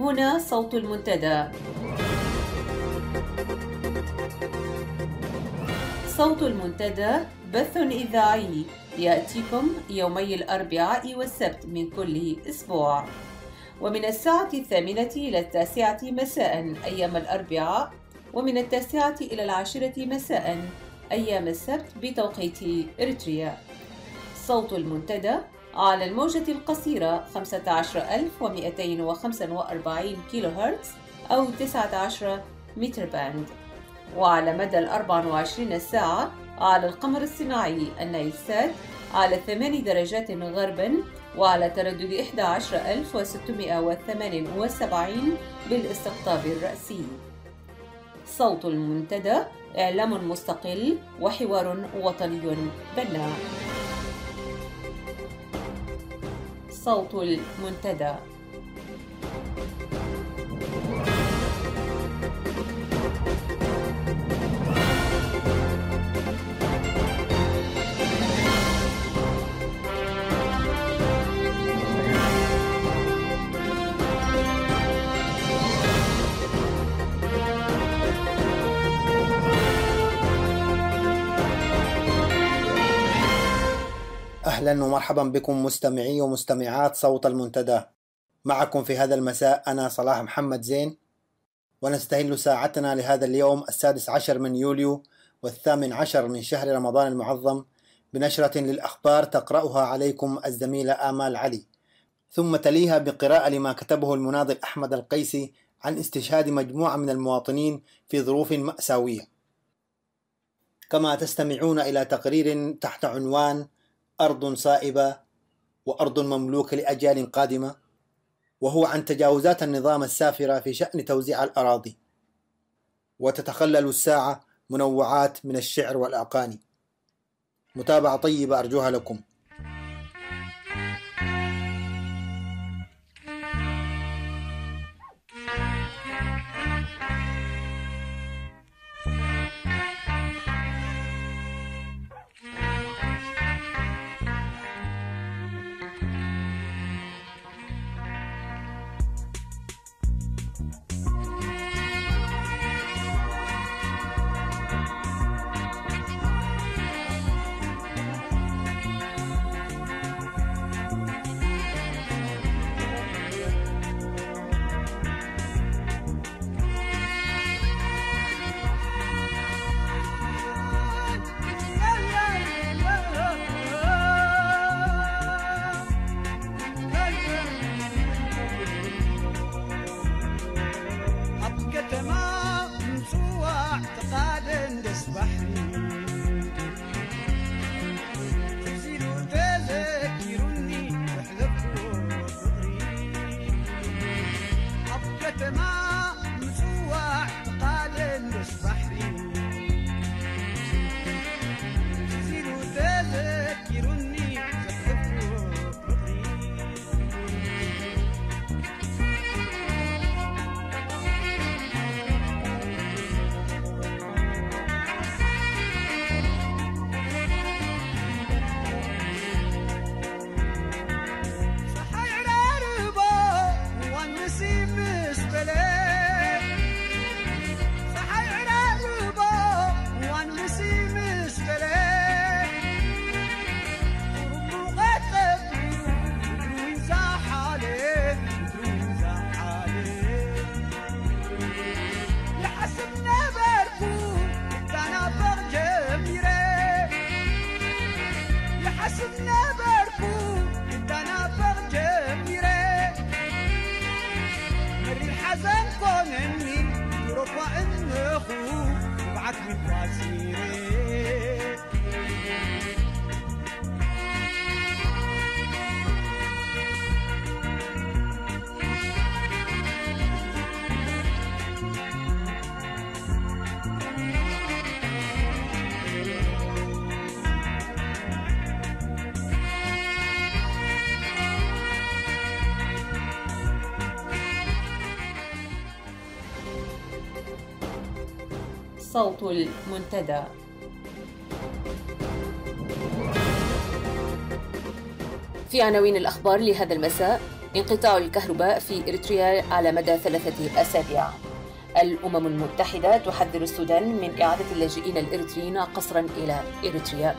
هنا صوت المنتدى. صوت المنتدى بث إذاعي يأتيكم يومي الأربعاء والسبت من كل أسبوع، ومن الساعة 8 إلى 9 مساء أيام الأربعاء، ومن 9 إلى 10 مساء أيام السبت بتوقيت إريتريا. صوت المنتدى على الموجة القصيرة 15245 كيلو هرتز أو 19 متر باند، وعلى مدى 24 ساعة على القمر الصناعي النايلسات على 8 درجات غرباً وعلى تردد 11678 بالاستقطاب الرأسي. صوت المنتدى إعلام مستقل وحوار وطني بناء. صوت المنتدى. أهلا ومرحبا بكم مستمعي ومستمعات صوت المنتدى. معكم في هذا المساء أنا صلاح محمد زين، ونستهل ساعتنا لهذا اليوم 16 من يوليو و18 من شهر رمضان المعظم بنشرة للأخبار تقرأها عليكم الزميلة آمال علي، ثم تليها بقراءة لما كتبه المناضل أحمد القيسي عن استشهاد مجموعة من المواطنين في ظروف مأساوية، كما تستمعون إلى تقرير تحت عنوان أرض صائبة وأرض مملوكة لأجيال قادمة، وهو عن تجاوزات النظام السافرة في شأن توزيع الأراضي. وتتخلل الساعة منوعات من الشعر والأغاني. متابعة طيبة أرجوها لكم. صوت المنتدى. في عناوين الأخبار لهذا المساء: انقطاع الكهرباء في إريتريا على مدى 3 أسابيع. الأمم المتحدة تحذر السودان من إعادة اللاجئين الإريتريين قسرا إلى إريتريا.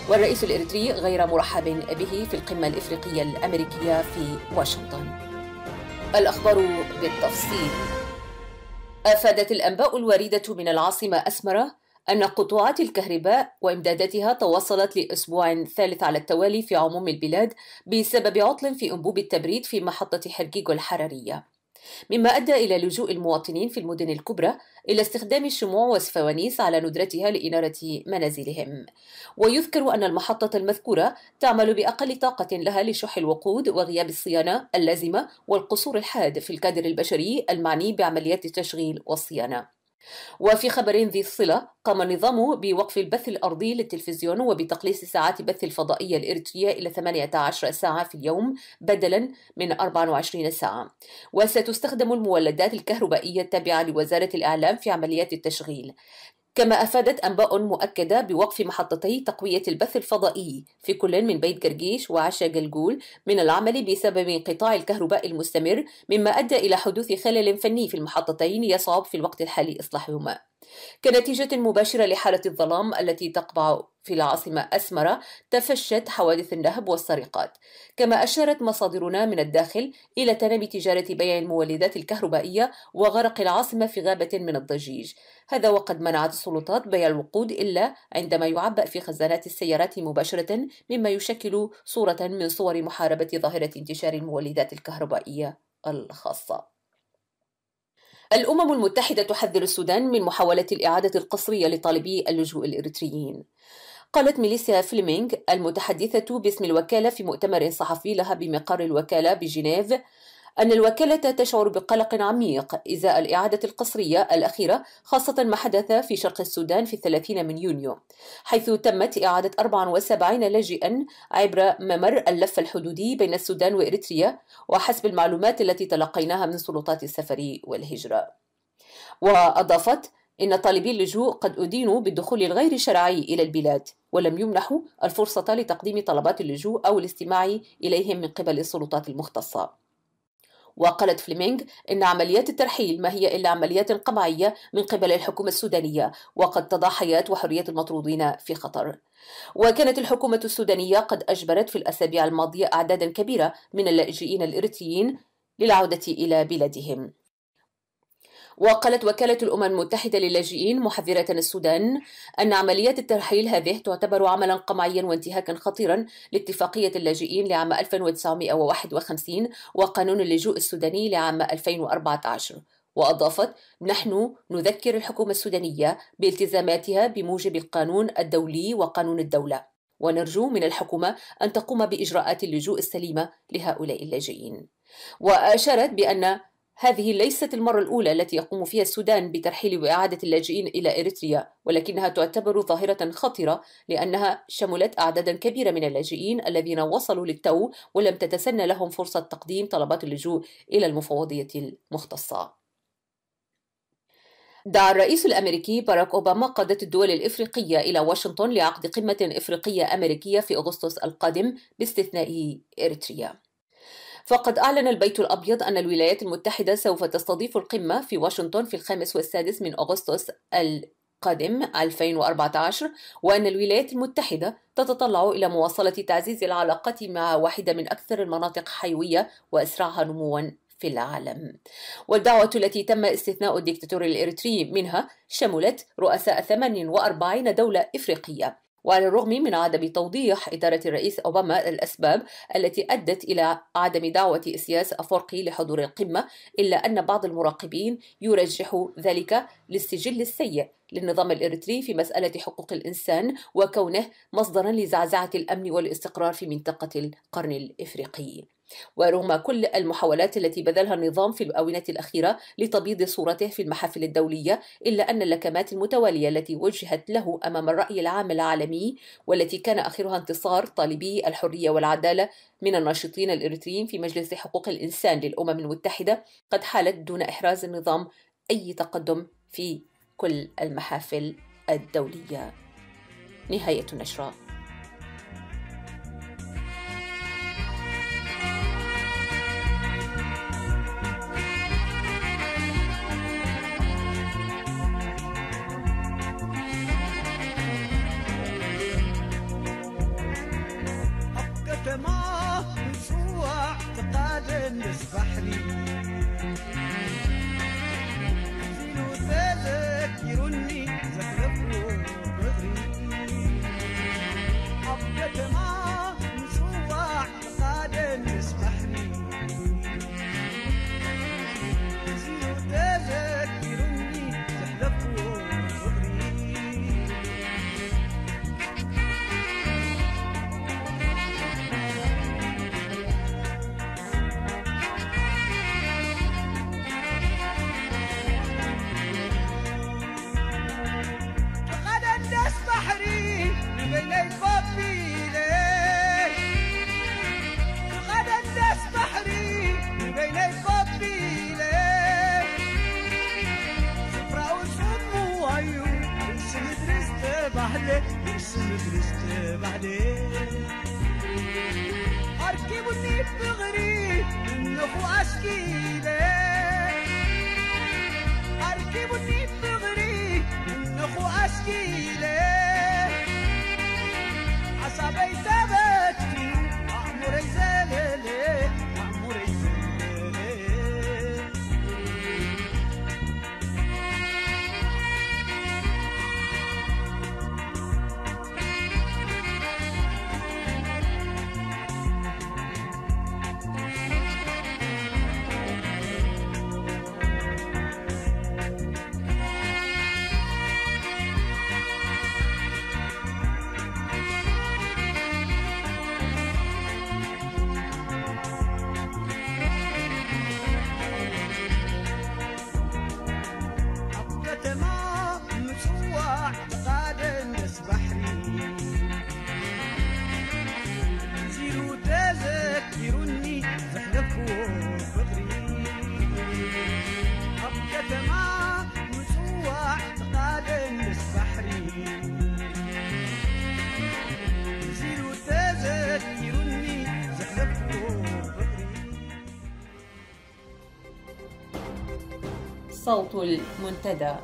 والرئيس الإريتري غير مرحب به في القمة الإفريقية الأمريكية في واشنطن. الأخبار بالتفصيل. أفادت الأنباء الواردة من العاصمة أسمرة أن قطوعات الكهرباء وإمداداتها تواصلت لأسبوع ثالث على التوالي في عموم البلاد بسبب عطل في أنبوب التبريد في محطة حرقيغو الحرارية، مما أدى إلى لجوء المواطنين في المدن الكبرى إلى استخدام الشموع والفوانيس على ندرتها لإنارة منازلهم. ويذكر أن المحطة المذكورة تعمل بأقل طاقة لها لشح الوقود وغياب الصيانة اللازمة والقصور الحاد في الكادر البشري المعني بعمليات التشغيل والصيانة. وفي خبر ذي الصلة، قام النظام بوقف البث الأرضي للتلفزيون وبتقليص ساعات بث الفضائية الإريترية إلى 18 ساعة في اليوم بدلاً من 24 ساعة. وستستخدم المولدات الكهربائية التابعة لوزارة الإعلام في عمليات التشغيل. كما أفادت أنباء مؤكدة بوقف محطتي تقوية البث الفضائي في كل من بيت قرقيش وعشا قلقول من العمل بسبب انقطاع الكهرباء المستمر، مما أدى إلى حدوث خلل فني في المحطتين يصعب في الوقت الحالي إصلاحهما. كنتيجة مباشرة لحالة الظلام التي تقبع في العاصمة أسمرة، تفشت حوادث النهب والسرقات. كما أشارت مصادرنا من الداخل إلى تنامي تجارة بيع المولدات الكهربائية وغرق العاصمة في غابة من الضجيج. هذا وقد منعت السلطات بيع الوقود إلا عندما يعبأ في خزانات السيارات مباشرة، مما يشكل صورة من صور محاربة ظاهرة انتشار المولدات الكهربائية الخاصة. الأمم المتحدة تحذر السودان من محاولة الإعادة القسرية لطالبي اللجوء الإريتريين. قالت ميليسيا فليمينغ المتحدثة باسم الوكالة في مؤتمر صحفي لها بمقر الوكالة بجنيف أن الوكالة تشعر بقلق عميق إزاء الإعادة القسرية الأخيرة، خاصة ما حدث في شرق السودان في 30 من يونيو، حيث تمت إعادة 74 لاجئا عبر ممر اللف الحدودي بين السودان وإريتريا، وحسب المعلومات التي تلقيناها من سلطات السفر والهجرة. وأضافت إن طالبي اللجوء قد أدينوا بالدخول الغير شرعي إلى البلاد ولم يمنحوا الفرصة لتقديم طلبات اللجوء أو الاستماع إليهم من قبل السلطات المختصة. وقالت فليمينغ إن عمليات الترحيل ما هي إلا عمليات قمعية من قبل الحكومة السودانية، وقد تضع حياة وحرية المطرودين في خطر. وكانت الحكومة السودانية قد أجبرت في الأسابيع الماضية أعدادا كبيرة من اللاجئين الإريتريين للعودة إلى بلادهم. وقالت وكالة الأمم المتحدة للاجئين محذرة السودان أن عمليات الترحيل هذه تعتبر عملا قمعيا وانتهاكا خطيرا لاتفاقية اللاجئين لعام 1951 وقانون اللجوء السوداني لعام 2014. وأضافت: نحن نذكر الحكومة السودانية بالتزاماتها بموجب القانون الدولي وقانون الدولة، ونرجو من الحكومة أن تقوم بإجراءات اللجوء السليمة لهؤلاء اللاجئين. وأشارت بأن هذه ليست المرة الأولى التي يقوم فيها السودان بترحيل وإعادة اللاجئين إلى إريتريا، ولكنها تعتبر ظاهرة خطرة لأنها شملت أعدادا كبيرة من اللاجئين الذين وصلوا للتو ولم تتسنى لهم فرصة تقديم طلبات اللجوء إلى المفوضية المختصة. دعا الرئيس الأمريكي باراك أوباما قادة الدول الإفريقية إلى واشنطن لعقد قمة إفريقية أمريكية في أغسطس القادم باستثناء إريتريا. فقد أعلن البيت الأبيض أن الولايات المتحدة سوف تستضيف القمة في واشنطن في 5 و6 من أغسطس القادم 2014، وأن الولايات المتحدة تتطلع إلى مواصلة تعزيز العلاقات مع واحدة من أكثر المناطق حيوية وأسرعها نمواً في العالم. والدعوة التي تم استثناء الدكتاتور الإريتري منها شملت رؤساء 48 دولة إفريقية. وعلى الرغم من عدم توضيح إدارة الرئيس أوباما الأسباب التي أدت إلى عدم دعوة إسياس أفورقي لحضور القمة، إلا أن بعض المراقبين يرجح ذلك للسجل السيء للنظام الإريتري في مسألة حقوق الإنسان وكونه مصدرا لزعزعة الأمن والاستقرار في منطقة القرن الإفريقي. ورغم كل المحاولات التي بذلها النظام في الآونة الأخيرة لتبييض صورته في المحافل الدولية، إلا أن اللكمات المتوالية التي وجهت له أمام الرأي العام العالمي، والتي كان آخرها انتصار طالبي الحرية والعدالة من الناشطين الإريتريين في مجلس حقوق الإنسان للأمم المتحدة، قد حالت دون إحراز النظام أي تقدم في كل المحافل الدولية. نهاية النشرة. ما نسوى اعتقاد نسبحني زينو تذكرني زخرفو بغري أبقى ما نسوى اعتقاد نسبحني زينو تذكرني زخرفو بغري أركبني بغري النخو أشكيلي أركبني بغري النخو أشكيلي عصابي تبتي أعمر يزالي أعمر يزالي صوت المنتدى.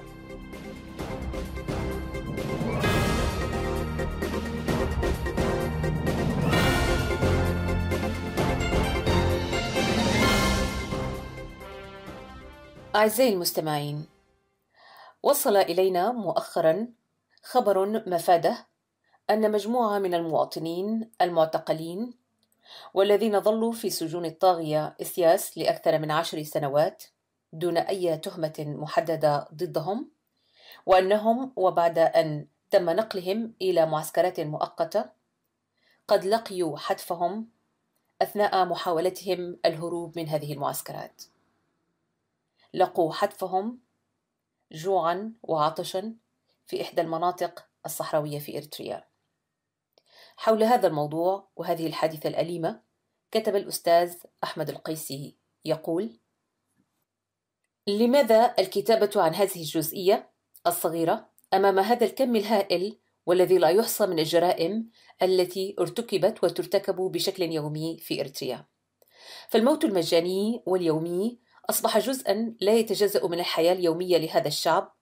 أعزائي المستمعين، وصل إلينا مؤخرا خبر مفاده أن مجموعة من المواطنين المعتقلين والذين ظلوا في سجون الطاغية إثياس لأكثر من 10 سنوات دون أي تهمة محددة ضدهم، وأنهم وبعد أن تم نقلهم إلى معسكرات مؤقتة قد لقيوا حتفهم أثناء محاولتهم الهروب من هذه المعسكرات. لقوا حتفهم جوعا وعطشا في إحدى المناطق الصحراوية في إريتريا. حول هذا الموضوع وهذه الحادثة الأليمة كتب الأستاذ أحمد القيسي يقول: لماذا الكتابة عن هذه الجزئية الصغيرة أمام هذا الكم الهائل والذي لا يحصى من الجرائم التي ارتكبت وترتكب بشكل يومي في إريتريا؟ فالموت المجاني واليومي أصبح جزءاً لا يتجزأ من الحياة اليومية لهذا الشعب.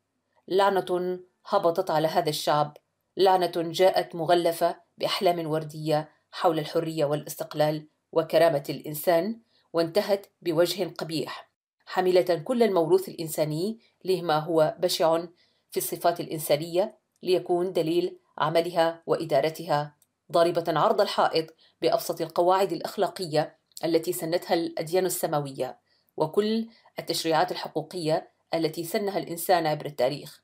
لعنة هبطت على هذا الشعب، لعنة جاءت مغلفة بأحلام وردية حول الحرية والاستقلال وكرامة الإنسان، وانتهت بوجه قبيح حاملة كل الموروث الإنساني لما هو بشع في الصفات الإنسانية ليكون دليل عملها وإدارتها، ضاربة عرض الحائط بأبسط القواعد الأخلاقية التي سنتها الأديان السماوية وكل التشريعات الحقوقية التي سنها الإنسان عبر التاريخ.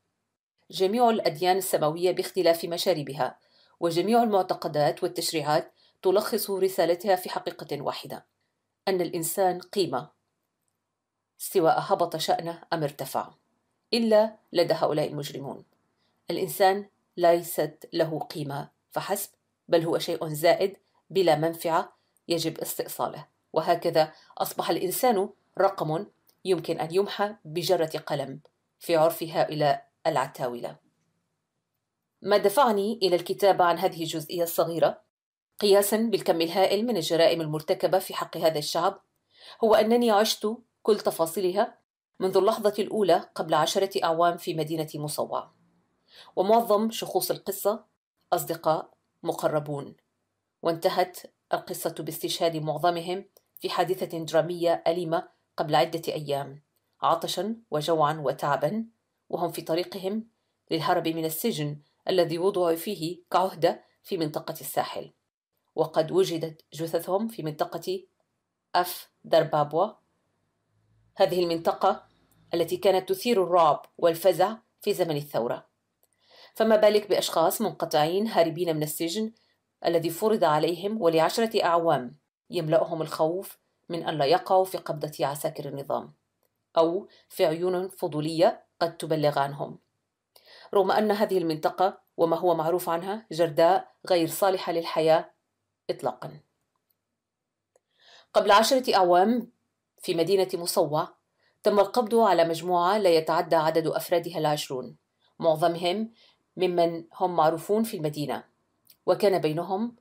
جميع الأديان السماوية باختلاف مشاربها وجميع المعتقدات والتشريعات تلخص رسالتها في حقيقة واحدة: أن الإنسان قيمة سواء هبط شأنه أم ارتفع، إلا لدى هؤلاء المجرمون. الإنسان ليست له قيمة فحسب، بل هو شيء زائد بلا منفعة يجب استئصاله. وهكذا أصبح الإنسان رقم يمكن أن يمحى بجرة قلم في عرف هؤلاء العتاولة. ما دفعني إلى الكتابة عن هذه الجزئية الصغيرة قياساً بالكم الهائل من الجرائم المرتكبة في حق هذا الشعب هو أنني عشت كل تفاصيلها منذ اللحظة الأولى قبل 10 أعوام في مدينة مصوى، ومعظم شخوص القصة أصدقاء مقربون، وانتهت القصة باستشهاد معظمهم في حادثة درامية أليمة قبل عدة أيام، عطشا وجوعا وتعبا، وهم في طريقهم للهرب من السجن الذي وضعوا فيه كعهدة في منطقة الساحل. وقد وجدت جثثهم في منطقة أف دربابوا، هذه المنطقة التي كانت تثير الرعب والفزع في زمن الثورة. فما بالك بأشخاص منقطعين هاربين من السجن الذي فرض عليهم ول10 أعوام يملأهم الخوف من أن لا يقعوا في قبضة عساكر النظام أو في عيون فضولية قد تبلغ عنهم، رغم أن هذه المنطقة وما هو معروف عنها جرداء غير صالحة للحياة إطلاقا. قبل 10 أعوام في مدينة مصوع تم القبض على مجموعة لا يتعدى عدد أفرادها 20، معظمهم ممن هم معروفون في المدينة، وكان بينهم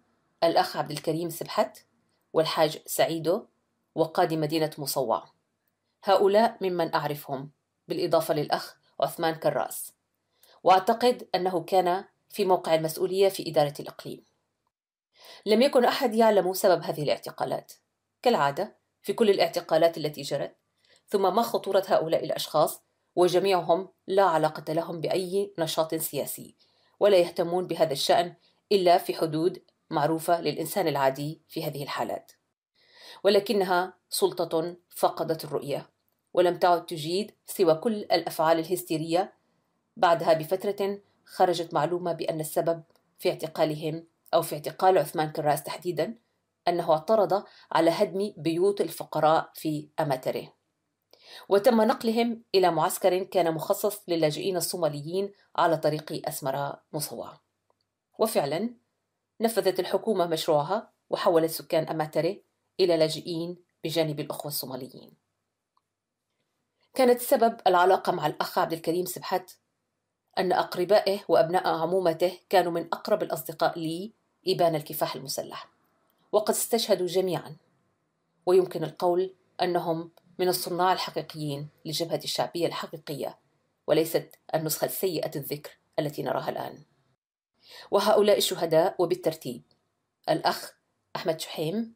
الأخ عبد الكريم سبحت والحاج سعيدو وقاضي مدينة مصوع. هؤلاء ممن أعرفهم، بالإضافة للأخ عثمان كراس، وأعتقد أنه كان في موقع المسؤولية في إدارة الإقليم. لم يكن أحد يعلم سبب هذه الاعتقالات كالعادة في كل الاعتقالات التي جرت. ثم ما خطورة هؤلاء الأشخاص وجميعهم لا علاقة لهم بأي نشاط سياسي، ولا يهتمون بهذا الشأن إلا في حدود معروفة للإنسان العادي في هذه الحالات، ولكنها سلطة فقدت الرؤية ولم تعد تجيد سوى كل الأفعال الهستيرية. بعدها بفترة خرجت معلومة بأن السبب في اعتقالهم أو في اعتقال عثمان كراس تحديدا أنه اعترض على هدم بيوت الفقراء في أماتري، وتم نقلهم إلى معسكر كان مخصص للاجئين الصوماليين على طريق أسمرة مصوع. وفعلا نفذت الحكومة مشروعها وحولت سكان أماتري إلى لاجئين بجانب الأخوة الصوماليين. كانت سبب العلاقة مع الأخ عبد الكريم سبحت أن أقربائه وأبناء عمومته كانوا من أقرب الأصدقاء لي إبان الكفاح المسلح، وقد استشهدوا جميعا، ويمكن القول أنهم من الصناع الحقيقيين للجبهة الشعبية الحقيقية، وليست النسخة السيئة الذكر التي نراها الآن. وهؤلاء الشهداء وبالترتيب: الأخ أحمد شحيم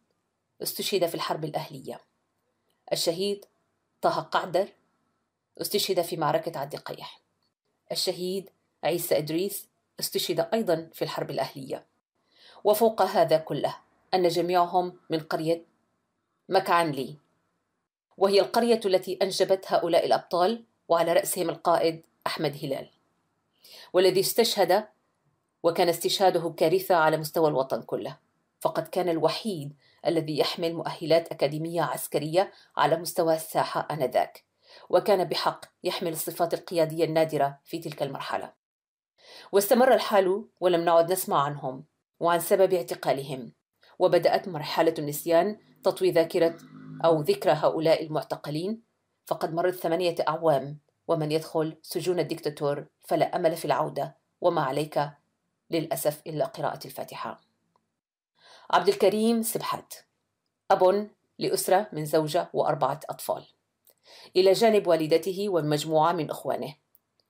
استشهد في الحرب الأهلية، الشهيد طه قعدر استشهد في معركة عد قيح، الشهيد عيسى إدريس استشهد أيضا في الحرب الأهلية. وفوق هذا كله أن جميعهم من قرية مكعنلي، وهي القرية التي أنجبت هؤلاء الأبطال، وعلى رأسهم القائد أحمد هلال، والذي استشهد وكان استشهاده كارثة على مستوى الوطن كله، فقد كان الوحيد الذي يحمل مؤهلات أكاديمية عسكرية على مستوى الساحة آنذاك، وكان بحق يحمل الصفات القيادية النادرة في تلك المرحلة. واستمر الحال ولم نعد نسمع عنهم وعن سبب اعتقالهم، وبدأت مرحلة النسيان تطوي ذاكرة أو ذكرى هؤلاء المعتقلين، فقد مرت 8 أعوام، ومن يدخل سجون الدكتاتور فلا أمل في العودة، وما عليك للأسف إلا قراءة الفاتحة. عبد الكريم سبحت أب لأسرة من زوجة و4 أطفال، إلى جانب والدته ومجموعة من إخوانه،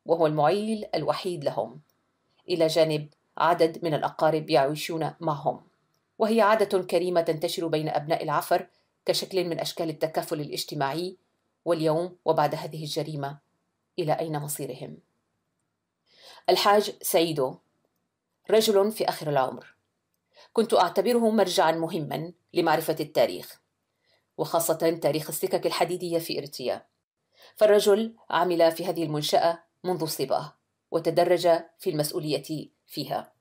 وهو المعيل الوحيد لهم، إلى جانب عدد من الأقارب يعيشون معهم، وهي عادة كريمة تنتشر بين أبناء العفر كشكل من أشكال التكافل الاجتماعي. واليوم وبعد هذه الجريمة إلى أين مصيرهم؟ الحاج سعيدو رجل في آخر العمر، كنت أعتبره مرجعا مهما لمعرفة التاريخ، وخاصة تاريخ السكك الحديدية في إريتريا. فالرجل عمل في هذه المنشأة منذ صباه، وتدرج في المسؤولية فيها،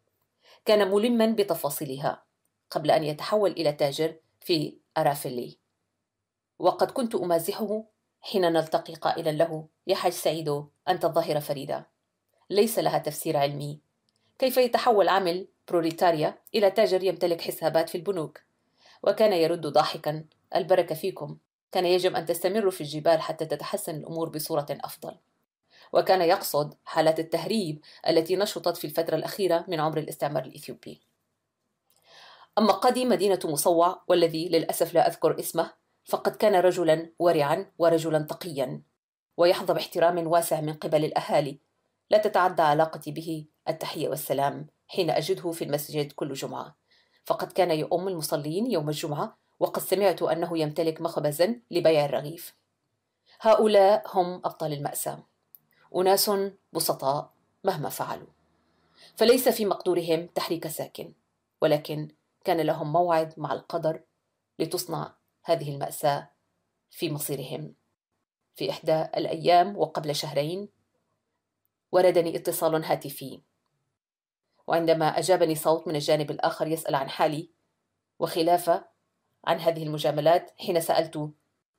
كان ملما بتفاصيلها قبل أن يتحول إلى تاجر في أرافيلي. وقد كنت أمازحه حين نلتقي قائلا له: يا حاج سعيدو، أنت الظاهرة فريدة ليس لها تفسير علمي، كيف يتحول عامل بروليتاريا إلى تاجر يمتلك حسابات في البنوك؟ وكان يرد ضاحكا: البركة فيكم، كان يجب أن تستمروا في الجبال حتى تتحسن الأمور بصورة أفضل. وكان يقصد حالات التهريب التي نشطت في الفترة الأخيرة من عمر الاستعمار الإثيوبي. أما قاضي مدينة مصوع، والذي للأسف لا أذكر اسمه، فقد كان رجلا ورعا ورجلا تقيا، ويحظى باحترام واسع من قبل الأهالي، لا تتعدى علاقتي به التحية والسلام حين أجده في المسجد كل جمعة، فقد كان يؤم المصلين يوم الجمعة، وقد سمعت أنه يمتلك مخبزا لبيع الرغيف. هؤلاء هم أبطال المأساة، أناس بسطاء مهما فعلوا، فليس في مقدورهم تحريك ساكن، ولكن كان لهم موعد مع القدر لتصنع هذه المأساة في مصيرهم. في إحدى الأيام وقبل شهرين وردني اتصال هاتفي، وعندما أجابني صوت من الجانب الآخر يسأل عن حالي، وخلافة عن هذه المجاملات حين سألت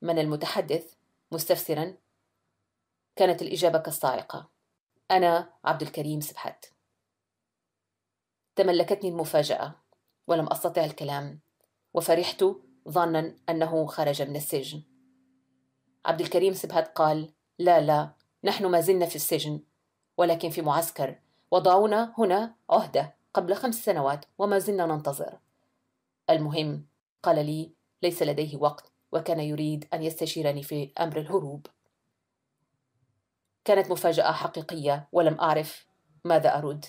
من المتحدث مستفسرا، كانت الإجابة كالصاعقة: أنا عبد الكريم سبحت. تملكتني المفاجأة ولم أستطع الكلام، وفرحت ظانا أنه خرج من السجن. عبد الكريم سبحت قال: لا، نحن ما زلنا في السجن، ولكن في معسكر، وضعونا هنا عهدة قبل 5 سنوات وما زلنا ننتظر. المهم، قال لي ليس لديه وقت، وكان يريد أن يستشيرني في أمر الهروب. كانت مفاجأة حقيقية ولم أعرف ماذا أرد.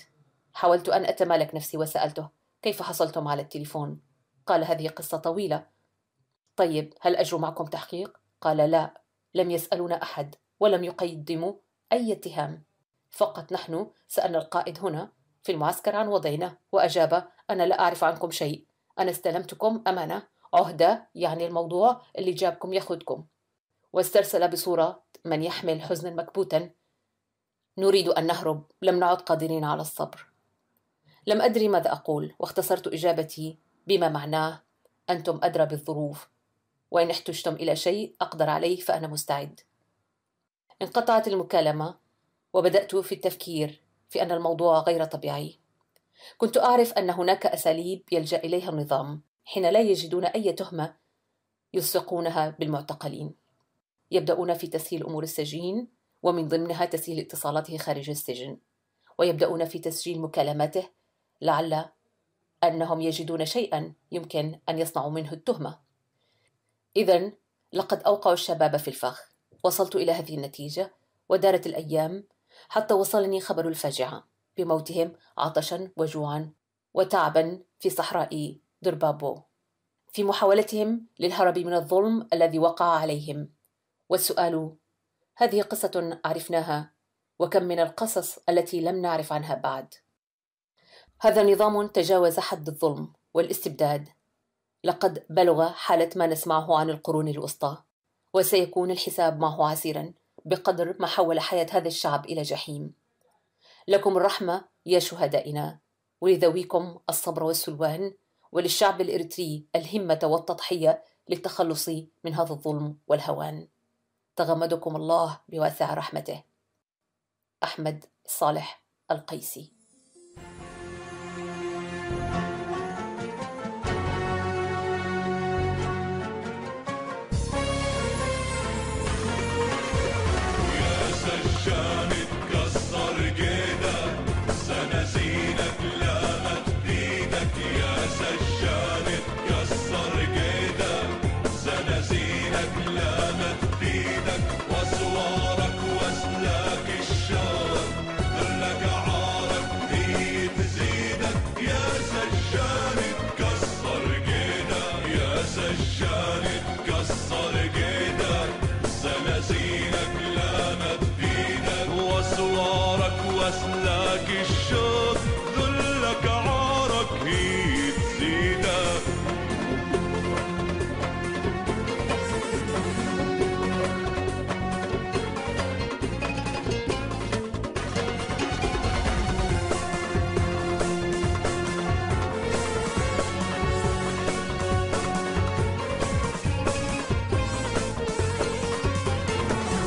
حاولت أن أتمالك نفسي وسألته: كيف حصلتم على التليفون؟ قال: هذه قصة طويلة. طيب، هل أجروا معكم تحقيق؟ قال: لا، لم يسألونا أحد ولم يقدموا أي اتهام، فقط نحن سألنا القائد هنا في المعسكر عن وضعنا، وأجاب: أنا لا أعرف عنكم شيء، أنا استلمتكم أمانة، عهدة يعني الموضوع اللي جابكم ياخدكم. واسترسل بصورة من يحمل حزنا مكبوتا: نريد أن نهرب، لم نعد قادرين على الصبر. لم أدري ماذا أقول، واختصرت إجابتي بما معناه: أنتم أدرى بالظروف، وإن احتجتم إلى شيء أقدر عليه فأنا مستعد. انقطعت المكالمة، وبدأت في التفكير في أن الموضوع غير طبيعي. كنت أعرف أن هناك أساليب يلجأ إليها النظام حين لا يجدون أي تهمة يلصقونها بالمعتقلين. يبدأون في تسهيل أمور السجين، ومن ضمنها تسهيل اتصالاته خارج السجن، ويبدأون في تسجيل مكالماته لعل أنهم يجدون شيئا يمكن أن يصنعوا منه التهمة. إذن لقد أوقعوا الشباب في الفخ. وصلت إلى هذه النتيجة، ودارت الأيام حتى وصلني خبر الفاجعة بموتهم عطشا وجوعا وتعبا في صحراء دربابو، في محاولتهم للهرب من الظلم الذي وقع عليهم. والسؤال: هذه قصة عرفناها، وكم من القصص التي لم نعرف عنها بعد؟ هذا نظام تجاوز حد الظلم والاستبداد، لقد بلغ حالة ما نسمعه عن القرون الوسطى، وسيكون الحساب معه عسيرا بقدر ما حول حياة هذا الشعب إلى جحيم. لكم الرحمة يا شهدائنا، ولذويكم الصبر والسلوان، وللشعب الإريتري الهمة والتضحية للتخلص من هذا الظلم والهوان. تغمدكم الله بواسع رحمته. أحمد صالح القيسي. واسلاك الشوق ذلك عارك هي تزيدك.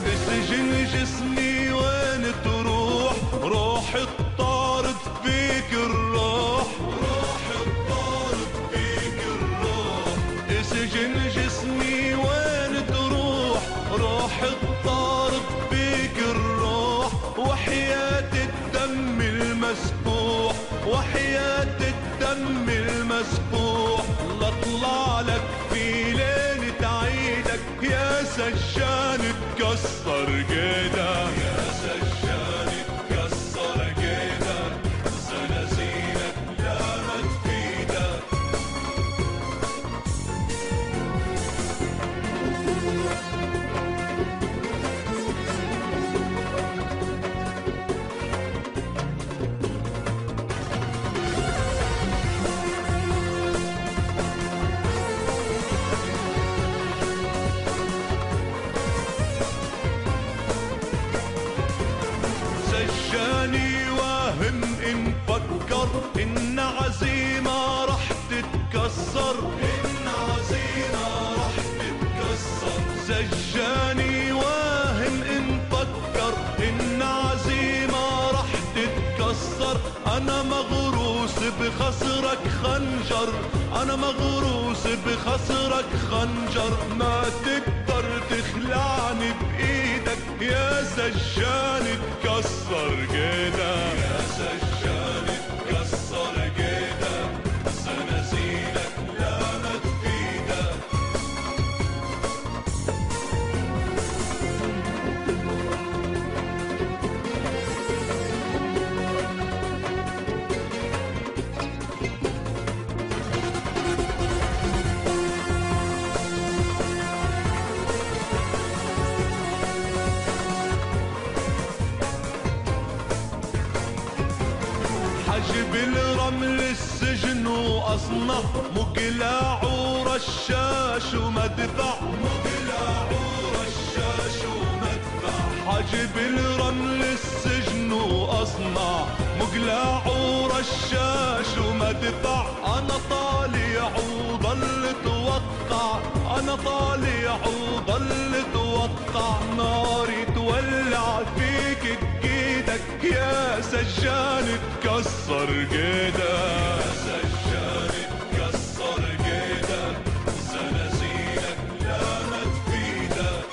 السجن جسمي وين تروح، روح الطارد فيك الروح، روح الطارد فيك الروح. اسجن جسمي وين تروح، روح الطارد فيك الروح. وحياة الدم المسفوح، وحياة الدم المسفوح، لاطلع لك في ليلة عيدك يا سجان تكسر جيدك، يا سجان تكسر جيدك. زنازينك لا ما تفيدك، تتكسر، إن عزيمة رح تتكسر. سجاني واهم إن فكر إن عزيمة رح تتكسر. أنا مغروس بخصرك خنجر، أنا مغروس بخصرك خنجر. ما تقدر تخلعني بإيدك يا سجان تكسر قيدك، يا سجان تكسر قيدك. سنازينك لا ما تفيدك. حجب الرمل السجن وأصنع، مقلاع ورشاش ومدفع، مقلاع ورشاش ومدفع. حجب الرمل السجن وأصنع، مقلاع ورشاش ومدفع. أنا طالع وضل توقع، أنا طالع وضل توقع. ناري تولع فيك بإيدك يا سجان تكسر قيدك، يا سجان تكسر قيدك. سنازينك لا ما تفيدك.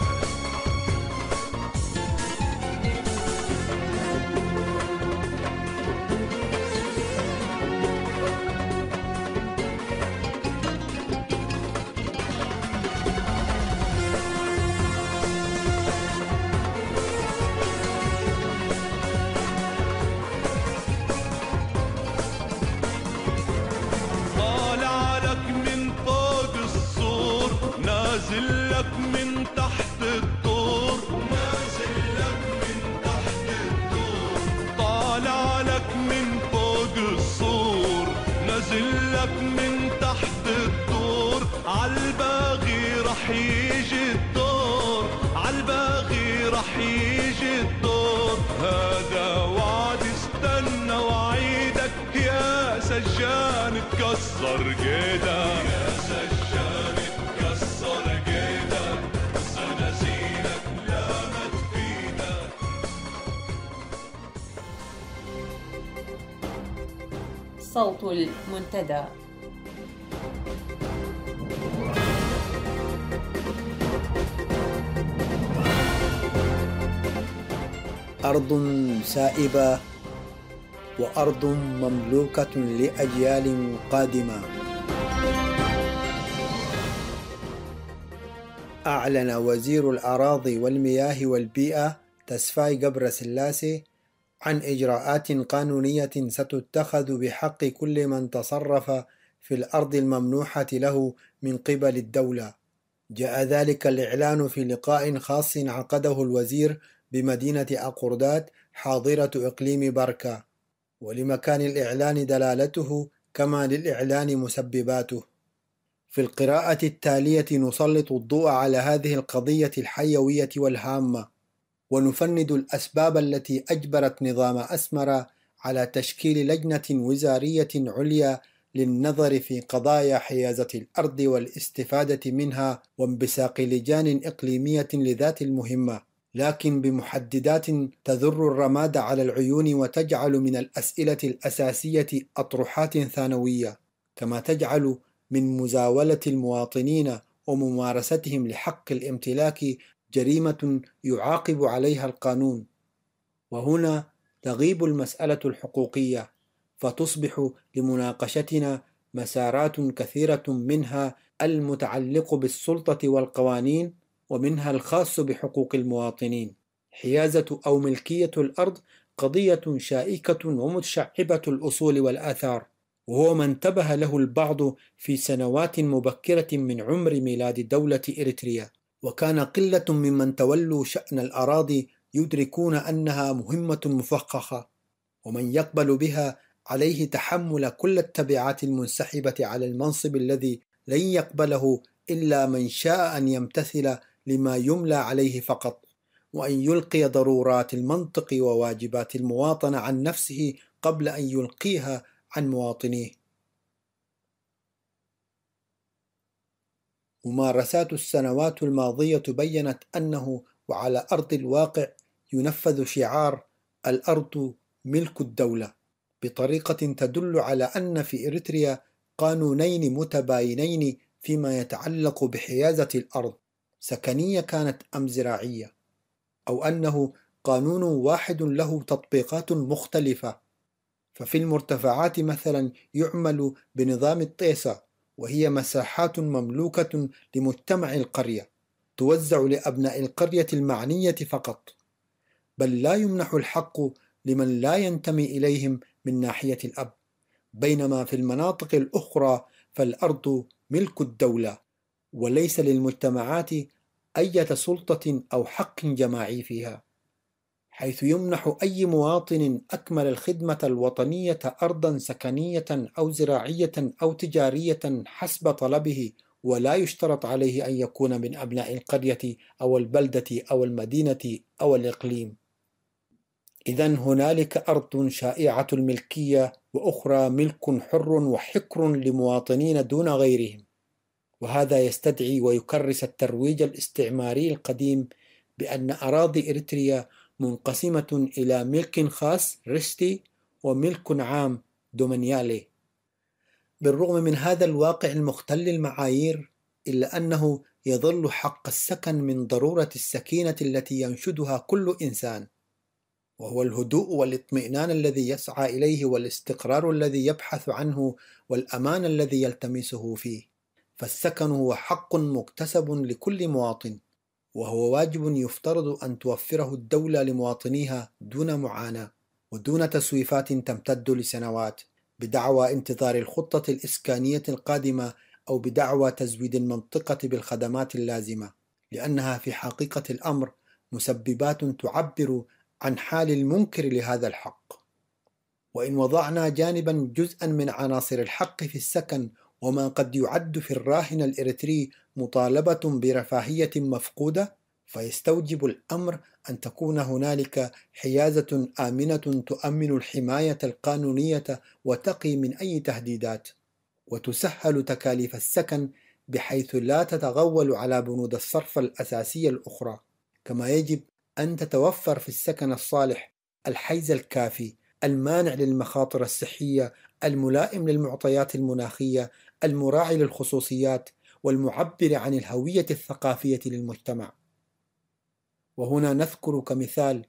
طالع لك من فوق السور، نازل لك من تحت الدور، نازل لك من تحت الدور. طالع لك من فوق السور، نازل لك من تحت الدور. عالباغي رح يجي الدور، عالباغي رح يجي الدور. هذا وعد استنى وعيدك يا سجان تكسر قيدك، يا سجان تكسر قيدك. سنازينك لا ما تفيدك. صوت المنتدى. أرض سائبة وأرض مملوكة لأجيال قادمة. أعلن وزير الأراضي والمياه والبيئة تسفاي قبر سلاسي عن إجراءات قانونية ستتخذ بحق كل من تصرف في الأرض الممنوحة له من قبل الدولة. جاء ذلك الإعلان في لقاء خاص عقده الوزير بمدينة أقردات حاضرة إقليم بركة، ولمكان الإعلان دلالته كما للإعلان مسبباته. في القراءة التالية نسلط الضوء على هذه القضية الحيوية والهامة، ونفند الأسباب التي أجبرت نظام أسمر على تشكيل لجنة وزارية عليا للنظر في قضايا حيازة الأرض والاستفادة منها، وانبثاق لجان إقليمية لذات المهمة، لكن بمحددات تذر الرماد على العيون وتجعل من الأسئلة الأساسية أطروحات ثانوية، كما تجعل من مزاولة المواطنين وممارستهم لحق الامتلاك جريمة يعاقب عليها القانون. وهنا تغيب المسألة الحقوقية، فتصبح لمناقشتنا مسارات كثيرة، منها المتعلق بالسلطة والقوانين، ومنها الخاص بحقوق المواطنين. حيازة أو ملكية الأرض قضية شائكة ومتشعبة الأصول والآثار، وهو ما انتبه له البعض في سنوات مبكرة من عمر ميلاد دولة إريتريا، وكان قلة ممن تولوا شأن الأراضي يدركون أنها مهمة مفخخة، ومن يقبل بها عليه تحمل كل التبعات المنسحبة على المنصب الذي لن يقبله إلا من شاء أن يمتثل لما يملى عليه فقط، وأن يلقي ضرورات المنطق وواجبات المواطنة عن نفسه قبل أن يلقيها عن مواطنيه. ممارسات السنوات الماضية بيّنت أنه وعلى أرض الواقع ينفذ شعار الأرض ملك الدولة بطريقة تدل على أن في إريتريا قانونين متباينين فيما يتعلق بحيازة الأرض، سكنية كانت أم زراعية، أو أنه قانون واحد له تطبيقات مختلفة. ففي المرتفعات مثلا يعمل بنظام الطيسة، وهي مساحات مملوكة لمجتمع القرية توزع لأبناء القرية المعنية فقط، بل لا يمنح الحق لمن لا ينتمي إليهم من ناحية الأب. بينما في المناطق الأخرى فالأرض ملك الدولة وليس للمجتمعات أي سلطة أو حق جماعي فيها، حيث يمنح أي مواطن أكمل الخدمة الوطنية أرضا سكنية أو زراعية أو تجارية حسب طلبه، ولا يشترط عليه أن يكون من أبناء القرية أو البلدة أو المدينة أو الإقليم. إذن هنالك أرض شائعة الملكية وأخرى ملك حر وحكر لمواطنين دون غيرهم، وهذا يستدعي ويكرس الترويج الاستعماري القديم بأن أراضي إريتريا منقسمة إلى ملك خاص ريستي وملك عام دومينيالي. بالرغم من هذا الواقع المختل المعايير، إلا أنه يظل حق السكن من ضرورة السكينة التي ينشدها كل إنسان، وهو الهدوء والاطمئنان الذي يسعى إليه والاستقرار الذي يبحث عنه والأمان الذي يلتمسه فيه. فالسكن هو حق مكتسب لكل مواطن، وهو واجب يفترض أن توفره الدولة لمواطنيها دون معاناة ودون تسويفات تمتد لسنوات، بدعوى انتظار الخطة الإسكانية القادمة أو بدعوى تزويد المنطقة بالخدمات اللازمة، لأنها في حقيقة الأمر مسببات تعبر عن حال المنكر لهذا الحق. وإن وضعنا جانبا جزءا من عناصر الحق في السكن وما قد يعد في الراهن الإريتري مطالبة برفاهية مفقودة، فيستوجب الأمر أن تكون هنالك حيازة آمنة تؤمن الحماية القانونية وتقي من أي تهديدات، وتسهل تكاليف السكن بحيث لا تتغول على بنود الصرف الأساسية الأخرى. كما يجب أن تتوفر في السكن الصالح الحيز الكافي المانع للمخاطر الصحية، الملائم للمعطيات المناخية، المراعي للخصوصيات، والمعبر عن الهوية الثقافية للمجتمع. وهنا نذكر كمثال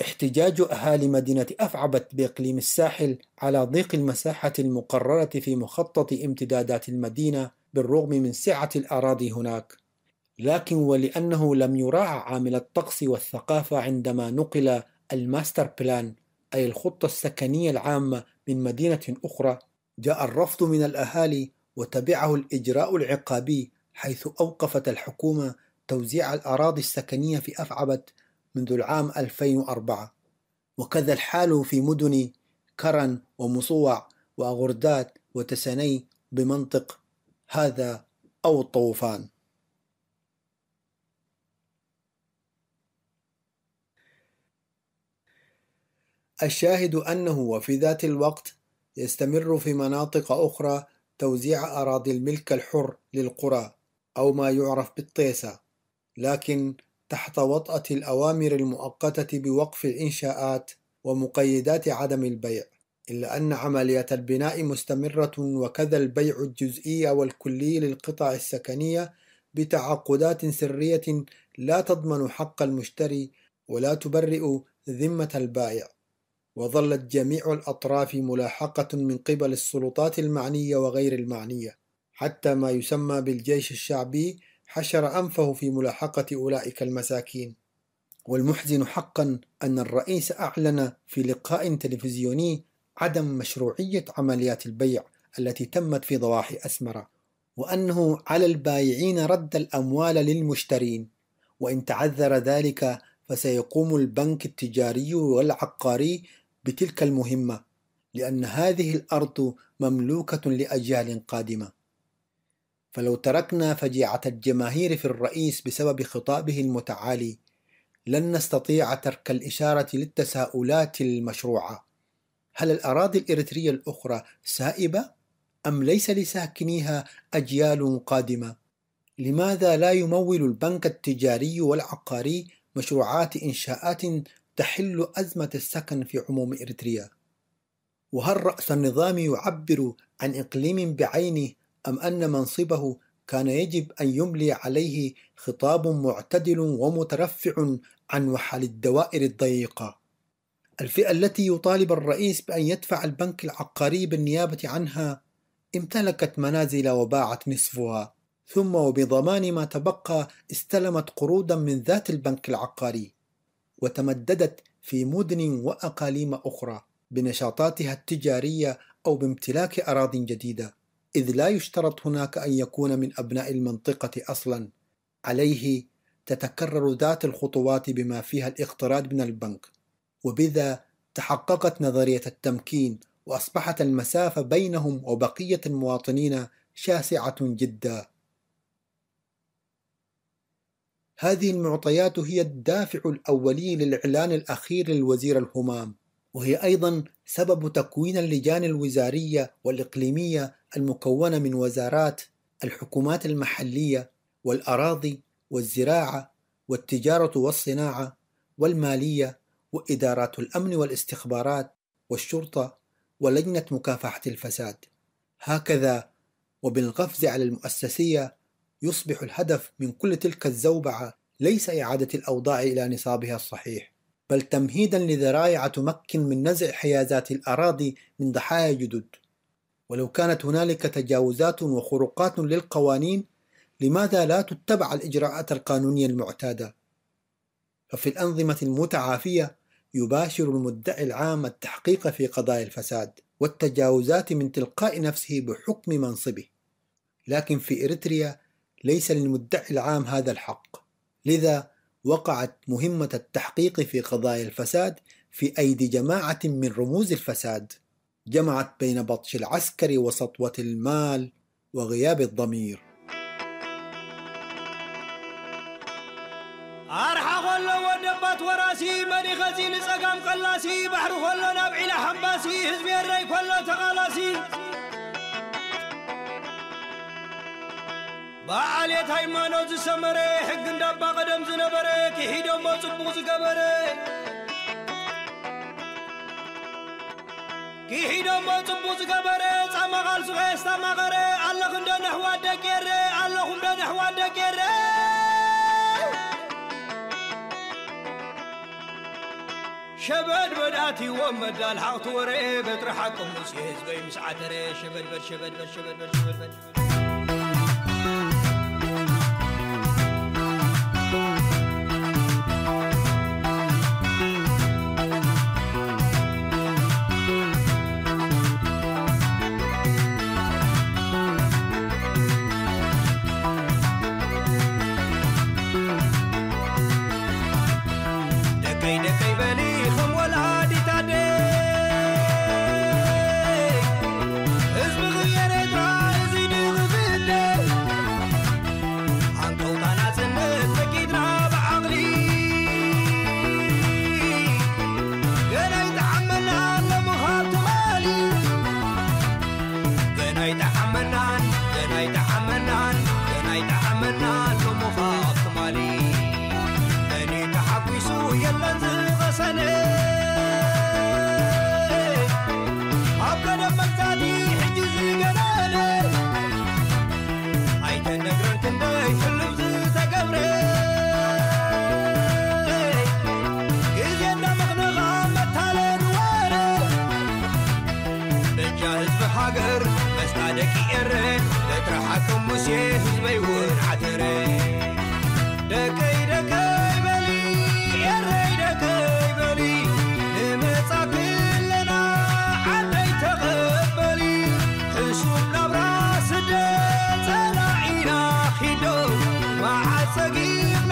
احتجاج أهالي مدينة أفعبت بإقليم الساحل على ضيق المساحة المقررة في مخطط امتدادات المدينة بالرغم من سعة الأراضي هناك، لكن ولأنه لم يراعى عامل الطقس والثقافة عندما نقل الماستر بلان أي الخطة السكنية العامة من مدينة أخرى، جاء الرفض من الأهالي وتبعه الإجراء العقابي، حيث أوقفت الحكومة توزيع الأراضي السكنية في أفعبت منذ العام 2004. وكذا الحال في مدن كرن ومصوع وأغردات وتسني بمنطق هذا أو الطوفان. الشاهد أنه وفي ذات الوقت يستمر في مناطق أخرى توزيع أراضي الملك الحر للقرى أو ما يعرف بالطيسة، لكن تحت وطأة الأوامر المؤقتة بوقف الإنشاءات ومقيدات عدم البيع، إلا أن عملية البناء مستمرة، وكذا البيع الجزئي والكلي للقطع السكنية بتعاقدات سرية لا تضمن حق المشتري ولا تبرئ ذمة البائع. وظلت جميع الأطراف ملاحقة من قبل السلطات المعنية وغير المعنية، حتى ما يسمى بالجيش الشعبي حشر أنفه في ملاحقة أولئك المساكين. والمحزن حقا أن الرئيس أعلن في لقاء تلفزيوني عدم مشروعية عمليات البيع التي تمت في ضواحي أسمرة، وأنه على البائعين رد الأموال للمشترين، وإن تعذر ذلك فسيقوم البنك التجاري والعقاري بتلك المهمة، لأن هذه الأرض مملوكة لأجيال قادمة. فلو تركنا فجيعة الجماهير في الرئيس بسبب خطابه المتعالي، لن نستطيع ترك الإشارة للتساؤلات المشروعة: هل الأراضي الإريترية الأخرى سائبة أم ليس لساكنيها أجيال قادمة؟ لماذا لا يمول البنك التجاري والعقاري مشروعات إنشاءات تحل أزمة السكن في عموم إريتريا؟ وهل رأس النظام يعبر عن إقليم بعينه أم أن منصبه كان يجب أن يملي عليه خطاب معتدل ومترفع عن وحل الدوائر الضيقة؟ الفئة التي يطالب الرئيس بأن يدفع البنك العقاري بالنيابة عنها امتلكت منازل وباعت نصفها، ثم وبضمان ما تبقى استلمت قروضا من ذات البنك العقاري، وتمددت في مدن وأقاليم أخرى بنشاطاتها التجارية أو بامتلاك أراضٍ جديدة، إذ لا يشترط هناك أن يكون من أبناء المنطقة أصلاً. عليه تتكرر ذات الخطوات بما فيها الاقتراض من البنك، وبذا تحققت نظرية التمكين، وأصبحت المسافة بينهم وبقية المواطنين شاسعة جدا. هذه المعطيات هي الدافع الأولي للإعلان الأخير للوزير الهمام، وهي أيضا سبب تكوين اللجان الوزارية والإقليمية المكونة من وزارات الحكومات المحلية والأراضي والزراعة والتجارة والصناعة والمالية وإدارات الأمن والاستخبارات والشرطة ولجنة مكافحة الفساد. هكذا وبالقفز على المؤسسية يصبح الهدف من كل تلك الزوبعة ليس إعادة الأوضاع إلى نصابها الصحيح، بل تمهيدا لذرائع تمكن من نزع حيازات الأراضي من ضحايا جدد. ولو كانت هنالك تجاوزات وخروقات للقوانين، لماذا لا تتبع الإجراءات القانونية المعتادة؟ ففي الأنظمة المتعافية يباشر المدعي العام التحقيق في قضايا الفساد والتجاوزات من تلقاء نفسه بحكم منصبه، لكن في إريتريا ليس للمدعي العام هذا الحق، لذا وقعت مهمة التحقيق في قضايا الفساد في أيدي جماعة من رموز الفساد، جمعت بين بطش العسكر وسطوة المال وغياب الضمير. أرحى خلو ودبات وراسي ماني خزين سقام قلاسي بحر خلو نابعي لحنباسي هزبي الري خلو تغالاسي بعالية هايمانو زسمري حق ندبا قدم زنبري كيحيدو موصبو زقبري كيحيدو موصبو زقبري ساما غال سوغي ساما غري الله خندو نحوى دكيري الله خندو نحوى دكيري شبد بداتي ومد الحق وري بترحكم مسيز بي مسعتري شبد بد شبد بد شبد بد شبد بد Forgive me.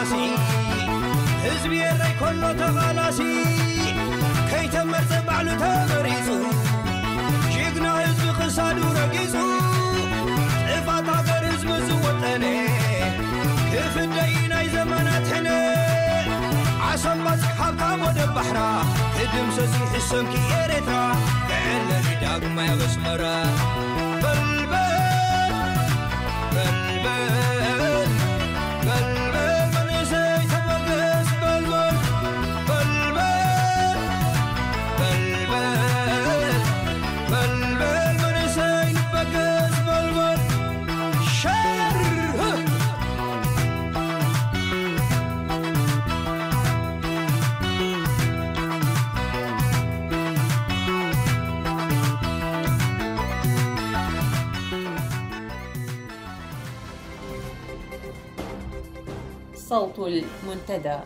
تقاسي حزبي الري كله تغالاسي كي تمرز بعلو تغريزو جيقنا حزب خسادو رقيزو عفات عقر حزب زوطني كيف الدينا زمانات هنا عشان بصح حبتا ودب بحرا هدم سزي حسن كي إريترا كعلا جداق ما يغسمرا بلبل بلبل بلبل من يسي تبقس بلبل بلبل بلبل بلبل من يسي تبقس بلبل شر صوت المنتدى.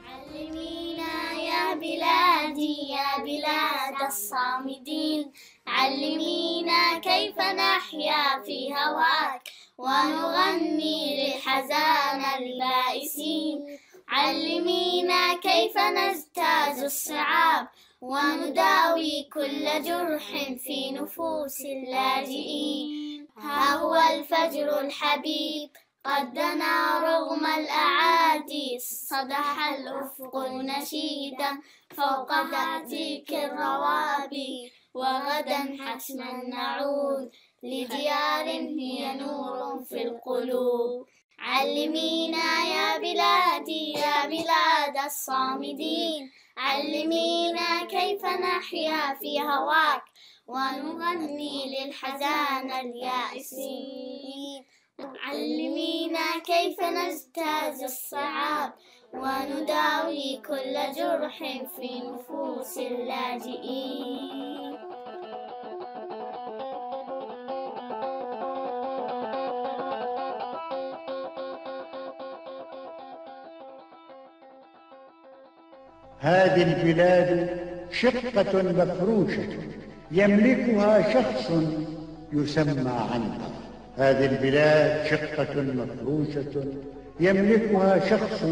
علمينا يا بلادي يا بلاد الصامدين، علمينا كيف نحيا في هواك ونغني للحزان البائسين، علمينا كيف نجتاز الصعاب ونداوي كل جرح في نفوس اللاجئين. ها هو الفجر الحبيب قد دنا رغم الأعادي، صدح الأفق نشيدا فوق ذاتك الروابي، وغدا حتما نعود لديار هي نور في القلوب. علمينا يا بلادي يا بلاد الصامدين، علمينا كيف نحيا في هواك ونغني للحزان اليائسين، علمينا كيف نجتاز الصعاب ونداوي كل جرح في نفوس اللاجئين. هذه البلاد شقة مفروشة يملكها شخص يسمى عنتر. هذه البلاد شقة مفروشة يملكها شخص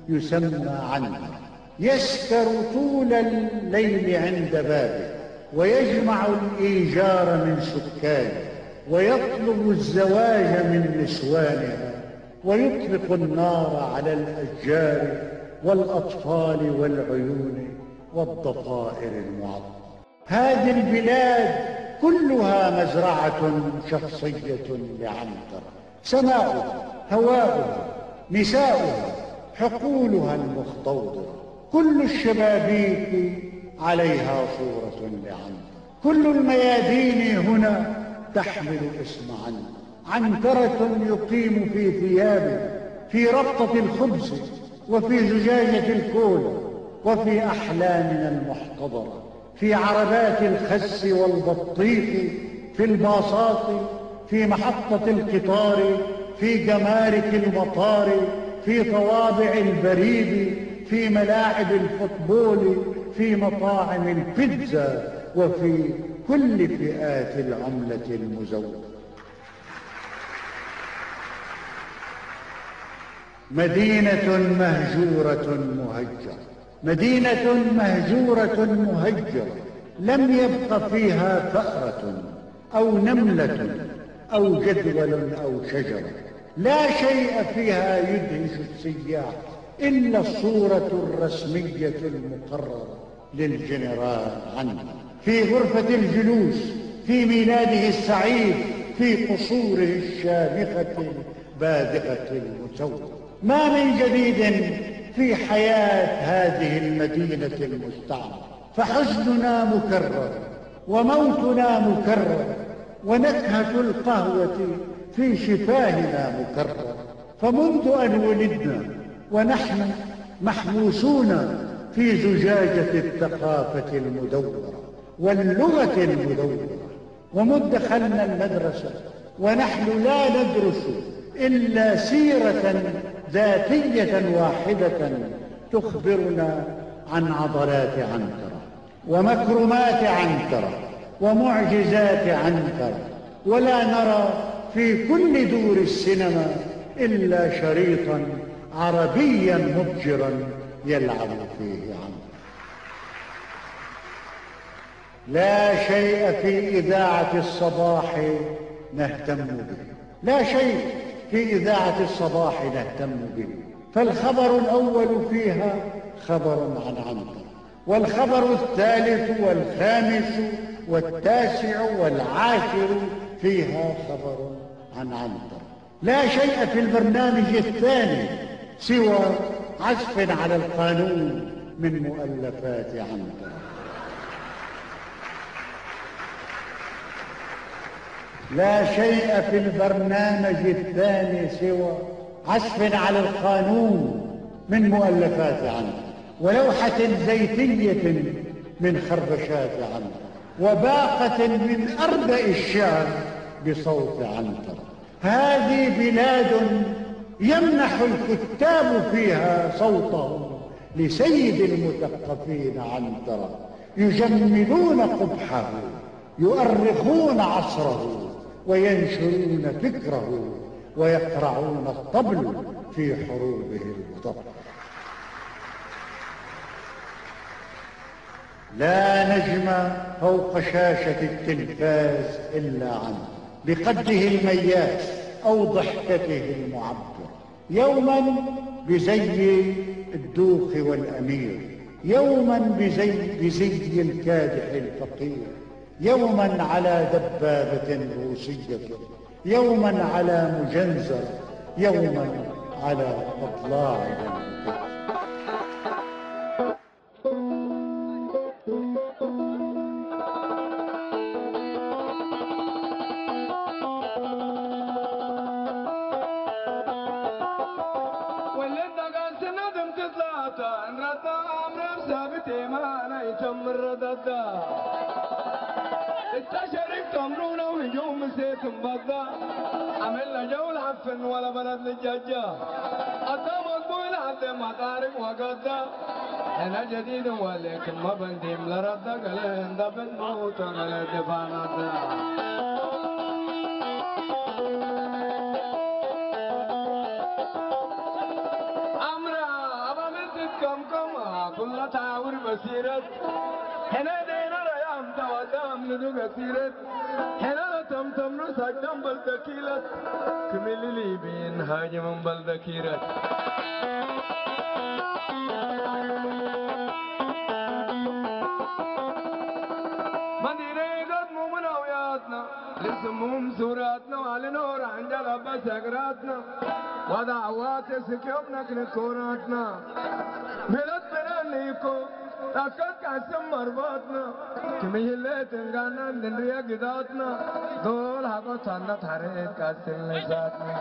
يسمى عنتر، يسكر طول الليل عند بابه ويجمع الإيجار من سكانه ويطلب الزواج من نسوانها ويطلق النار على الأشجار والأطفال والعيون والضفائر المعطرة. هذه البلاد كلها مزرعة شخصية لعنتر، سماؤها، هواؤها، نساؤها، حقولها المخضوضة، كل الشبابيك عليها صورة لعنتر، كل الميادين هنا تحمل اسم عنتر. عنترة يقيم في ثيابه، في ربطة الخبز، وفي زجاجة الكولا، وفي أحلامنا المحتضرة، في عربات الخس والبطيخ، في الباصات، في محطة القطار، في جمارك المطار، في طوابع البريد، في ملاعب الفوتبول، في مطاعم البيتزا، وفي كل فئات العملة المزورة. مدينة مهجورة مهجرة، مدينة مهجورة مهجرة، لم يبق فيها فأرة أو نملة أو جدول أو شجرة، لا شيء فيها يدهش السياح إلا الصورة الرسمية المقررة للجنرال عنتر في غرفة الجلوس، في ميلاده السعيد، في قصوره الشامخة البادغة المسودة. ما من جديد في حياة هذه المدينة المستعمرة، فحزننا مكرر وموتنا مكرر ونكهة القهوة في شفاهنا مكرر. فمنذ أن ولدنا ونحن محبوسون في زجاجة الثقافة المدورة واللغة المدورة، ومذ دخلنا المدرسة ونحن لا ندرس إلا سيرة ذاتية واحدة تخبرنا عن عضلات عنترة ومكرمات عنترة ومعجزات عنترة، ولا نرى في كل دور السينما إلا شريطا عربيا مضجرا يلعب فيه عنترة. لا شيء في إذاعة الصباح نهتم به، لا شيء في إذاعة الصباح نهتم به، فالخبر الأول فيها خبر عن عنترة، والخبر الثالث والخامس والتاسع والعاشر فيها خبر عن عنترة. لا شيء في البرنامج الثاني سوى عزف على القانون من مؤلفات عنترة. لا شيء في البرنامج الثاني سوى عزف على القانون من مؤلفات عنترة، ولوحة زيتية من خربشات عنترة، وباقة من أردأ الشعر بصوت عنترة. هذه بلاد يمنح الكتاب فيها صوتهم لسيد المثقفين عنترة، يجملون قبحه، يؤرخون عصره، وينشرون فكره، ويقرعون الطبل في حروبه الوطن. لا نجم فوق شاشة التلفاز إلا عنه، بقده المياس أو ضحكته المعبرة، يوما بزي الدوخ والأمير، يوما بزي الكادح الفقير، يوما على دبابة روسية، يوما على مجنزر، يوما على أضلاع جنبه. شريك تمرونا وهجوم سيتم بدا عملنا جولة عفن ولا بلد للججة قدام الطويل حتى ما تعرف وقدا أنا جديد ولكن ما بنديم لرد قلين ده بالموت قلين دفانا أمرا أبا مدد كم كل تعور بسيرت هنا دينا ريام توادام ندوغ سيرت هنا تمتم نساك دم بلدكيلت كميلي ليبين هاجي من بلدكيرت مدينة قد ممنوياتنا لسمهم سوراتنا وعلى نور عندنا بسكراتنا ودعوات سكيبنا كنكوراتنا بلد بنانيكو تاكد كاسم مربوطنا كمية اللي تنقانا ننريا قداتنا دول حقو تانا تحريت كاسم لساتنا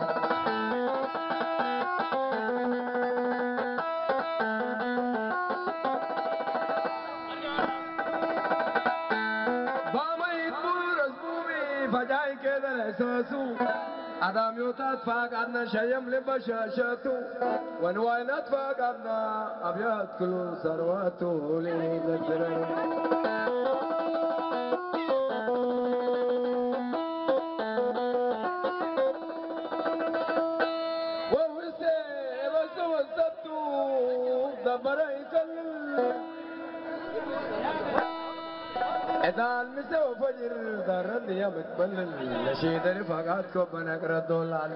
باما يتبور اسبوبي فجاي كده الاساسو أدام يوتات فاقدنا شيم لبشاشاتو ونوينات فاقدنا أبيات كل ثرواتو لذكرى ووسي وسوستو دبريك إذا المسوا فجر دارن يا متبلل نشيد رفقات كوبنا كردول على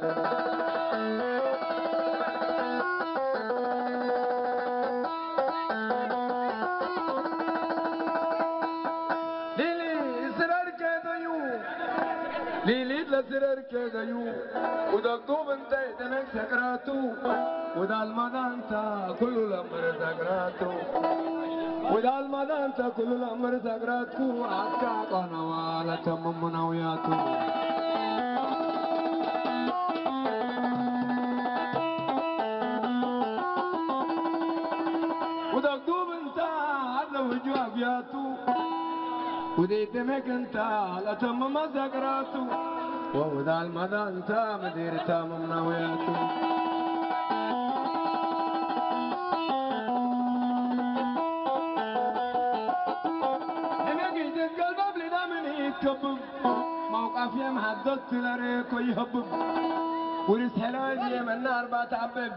ليلي سرر كديو ليلي لسرر كديو ودكتوب انت دنك سكراتو ودال مدان تا كل الأمر سكراتو ودال مدان تا كل الأمر سكراتو عكا قنوالا تمم منوياتو ودكتوب انت عدنا وجوه بياتو وديتمك انت لتمم سكراتو وودال مدان تا مدير تمم منوياتو يتكبب موقف يم حددت لريكو يهبب ورس حلاجي من نار بتعبب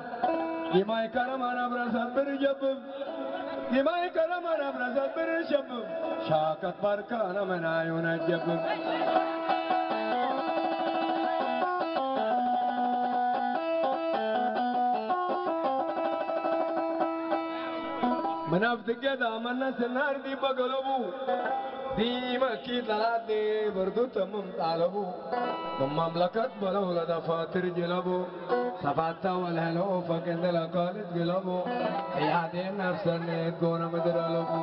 لما يكرم انا برسبر جبب لما يكرم انا برسبر شبب شاكت بركان من عيون الجبب من أفتقد من ناس النار دي بقلبو دي مكي طلعت دي بردو تمم طالبو من مملكة بلو لدفاتر جلبو صفاتا والهلو فكند لقالت قلبو يادين نفس النيت قونا مدرلبو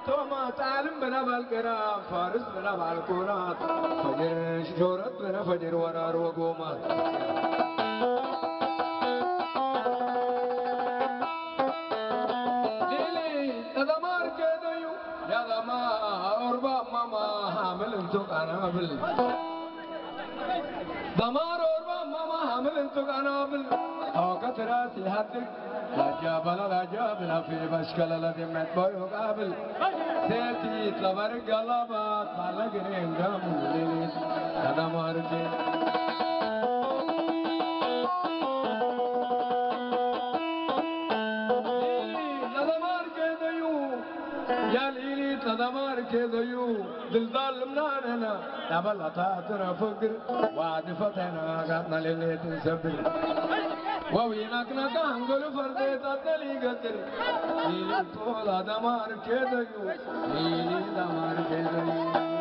توما تعلم بنا بالقرام فارس بنا بالكونات فجر شهرت بنا فجر ورار وقومات ليلي هذا مار كديو يا ذا ما أربع ماما حامل انتو قنابل دمار أربع ماما حامل انتو قنابل هوكت راسي هدك لا جابل في بشكل الذي متبوي قابل سيتي تلبرق قلبات بالقرين قامولين هذا مارجين هذا مارك ديو يا ليلي هذا مارك ديو دل ظالمنا هنا قبل أطاعتنا فقر وعد فتنا قاتنا للي تنسبر ووينك نقول فردي تدلي قتل ليلي طول دمار كديو ليلي دمار كديو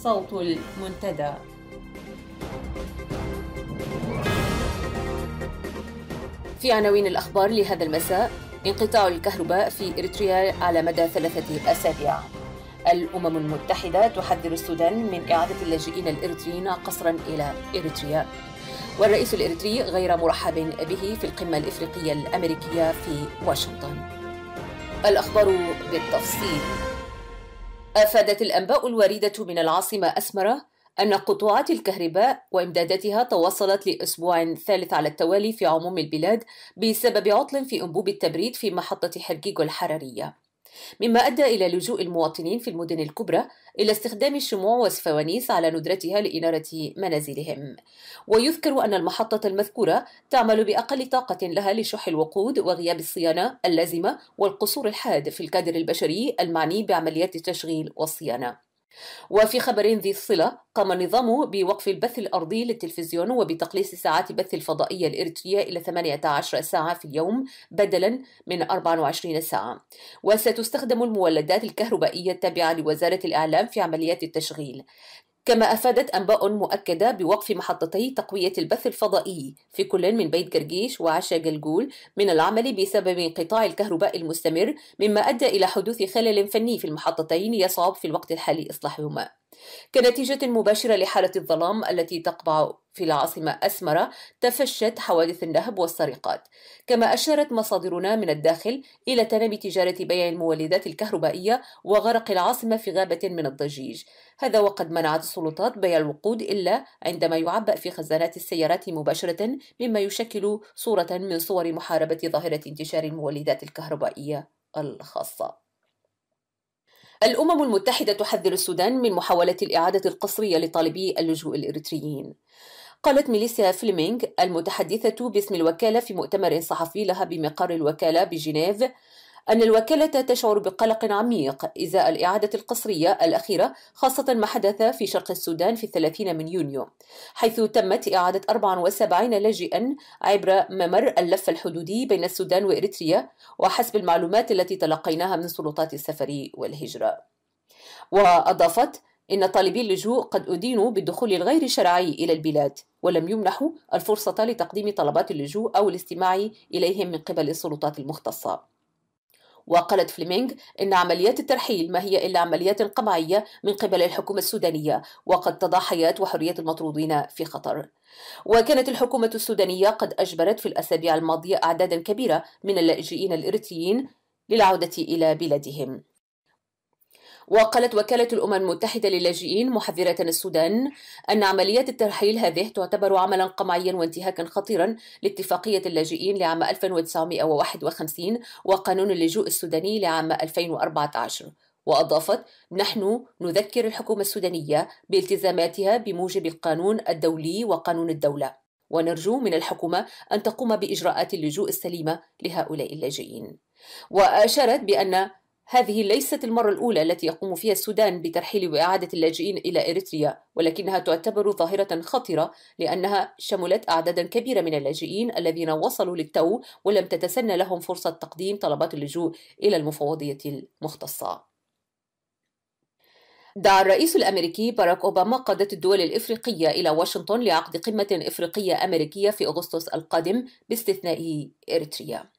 صوت المنتدى. في عناوين الأخبار لهذا المساء: انقطاع الكهرباء في إريتريا على مدى 3 أسابيع. الأمم المتحدة تحذر السودان من إعادة اللاجئين الإريتريين قسرا إلى إريتريا. والرئيس الإريتري غير مرحب به في القمة الإفريقية الأمريكية في واشنطن. الأخبار بالتفصيل. أفادت الأنباء الواردة من العاصمة أسمرة أن قطوعات الكهرباء وإمداداتها تواصلت لأسبوع ثالث على التوالي في عموم البلاد بسبب عطل في أنبوب التبريد في محطة حرقيغو الحرارية، مما أدى إلى لجوء المواطنين في المدن الكبرى إلى استخدام الشموع والفوانيس على ندرتها لإنارة منازلهم. ويذكر أن المحطة المذكورة تعمل بأقل طاقة لها لشح الوقود وغياب الصيانة اللازمة والقصور الحاد في الكادر البشري المعني بعمليات التشغيل والصيانة. وفي خبر ذي الصلة، قام النظام بوقف البث الأرضي للتلفزيون وبتقليص ساعات بث الفضائية الإريترية إلى 18 ساعة في اليوم بدلاً من 24 ساعة. وستستخدم المولدات الكهربائية التابعة لوزارة الإعلام في عمليات التشغيل. كما أفادت أنباء مؤكدة بوقف محطتي تقوية البث الفضائي في كل من بيت جرجيش وعشا جلجول من العمل بسبب انقطاع الكهرباء المستمر، مما أدى إلى حدوث خلل فني في المحطتين يصعب في الوقت الحالي إصلاحهما. كنتيجة مباشرة لحالة الظلام التي تقبع في العاصمة أسمرة، تفشت حوادث النهب والسرقات. كما أشارت مصادرنا من الداخل إلى تنامي تجارة بيع المولدات الكهربائية وغرق العاصمة في غابة من الضجيج، هذا وقد منعت السلطات بيع الوقود إلا عندما يعبأ في خزانات السيارات مباشرة، مما يشكل صورة من صور محاربة ظاهرة انتشار المولدات الكهربائية الخاصة. الأمم المتحدة تحذر السودان من محاولة الإعادة القسرية لطالبي اللجوء الإريتريين. قالت ميليسيا فليمينغ المتحدثة باسم الوكالة في مؤتمر صحفي لها بمقر الوكالة بجنيف أن الوكالة تشعر بقلق عميق إزاء الإعادة القسرية الأخيرة، خاصة ما حدث في شرق السودان في 30 من يونيو، حيث تمت إعادة 74 لاجئا عبر ممر اللف الحدودي بين السودان وإريتريا، وحسب المعلومات التي تلقيناها من سلطات السفر والهجرة. وأضافت إن طالبي اللجوء قد أدينوا بالدخول الغير شرعي إلى البلاد، ولم يمنحوا الفرصة لتقديم طلبات اللجوء أو الاستماع إليهم من قبل السلطات المختصة. وقالت فليمينغ إن عمليات الترحيل ما هي إلا عمليات قمعية من قبل الحكومة السودانية، وقد تضع حياة وحرية المطرودين في خطر. وكانت الحكومة السودانية قد أجبرت في الأسابيع الماضية أعدادا كبيرة من اللاجئين الإريتريين للعودة إلى بلادهم. وقالت وكالة الأمم المتحدة للاجئين محذرة السودان أن عمليات الترحيل هذه تعتبر عملا قمعيا وانتهاكا خطيرا لاتفاقية اللاجئين لعام 1951 وقانون اللجوء السوداني لعام 2014. وأضافت: نحن نذكر الحكومة السودانية بالتزاماتها بموجب القانون الدولي وقانون الدولة، ونرجو من الحكومة أن تقوم بإجراءات اللجوء السليمة لهؤلاء اللاجئين. وأشارت بأن هذه ليست المرة الأولى التي يقوم فيها السودان بترحيل وإعادة اللاجئين إلى إريتريا، ولكنها تعتبر ظاهرة خطرة لأنها شملت أعدادا كبيرة من اللاجئين الذين وصلوا للتو ولم تتسنى لهم فرصة تقديم طلبات اللجوء إلى المفوضية المختصة. دعا الرئيس الأمريكي باراك أوباما قادة الدول الإفريقية إلى واشنطن لعقد قمة إفريقية أمريكية في أغسطس القادم باستثناء إريتريا.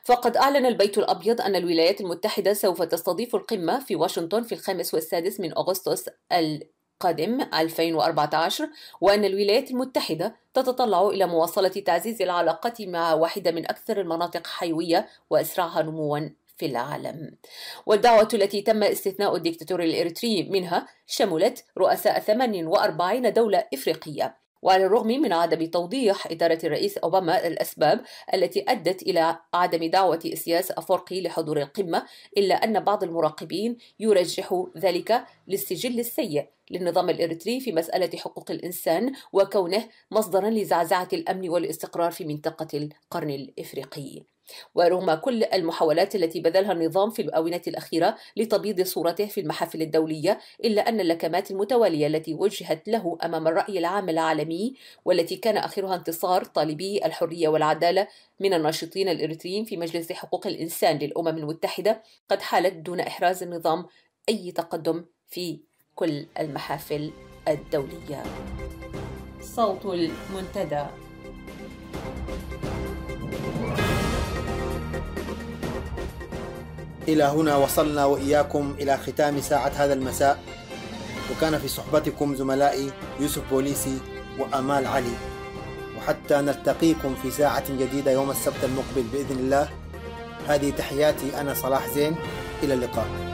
فقد أعلن البيت الأبيض أن الولايات المتحدة سوف تستضيف القمة في واشنطن في 5 و6 من أغسطس القادم 2014، وأن الولايات المتحدة تتطلع إلى مواصلة تعزيز العلاقات مع واحدة من أكثر المناطق حيوية وأسرعها نمواً في العالم. والدعوة التي تم استثناء الدكتاتور الإريتري منها شملت رؤساء 48 دولة إفريقية. وعلى الرغم من عدم توضيح إدارة الرئيس أوباما الأسباب التي أدت إلى عدم دعوة إسياس أفورقي لحضور القمة، إلا أن بعض المراقبين يرجح ذلك للسجل السيء للنظام الإريتري في مسألة حقوق الإنسان، وكونه مصدرا لزعزعة الأمن والاستقرار في منطقة القرن الإفريقي. ورغم كل المحاولات التي بذلها النظام في الآونة الأخيرة لتبييض صورته في المحافل الدولية، إلا أن اللكمات المتوالية التي وجهت له أمام الرأي العام العالمي، والتي كان آخرها انتصار طالبي الحرية والعدالة من الناشطين الإريتريين في مجلس حقوق الإنسان للأمم المتحدة، قد حالت دون إحراز النظام أي تقدم في كل المحافل الدولية. صوت المنتدى. إلى هنا وصلنا وإياكم إلى ختام ساعة هذا المساء، وكان في صحبتكم زملائي يوسف بوليسي وأمال علي، وحتى نلتقيكم في ساعة جديدة يوم السبت المقبل بإذن الله. هذه تحياتي، أنا صلاح زين، إلى اللقاء.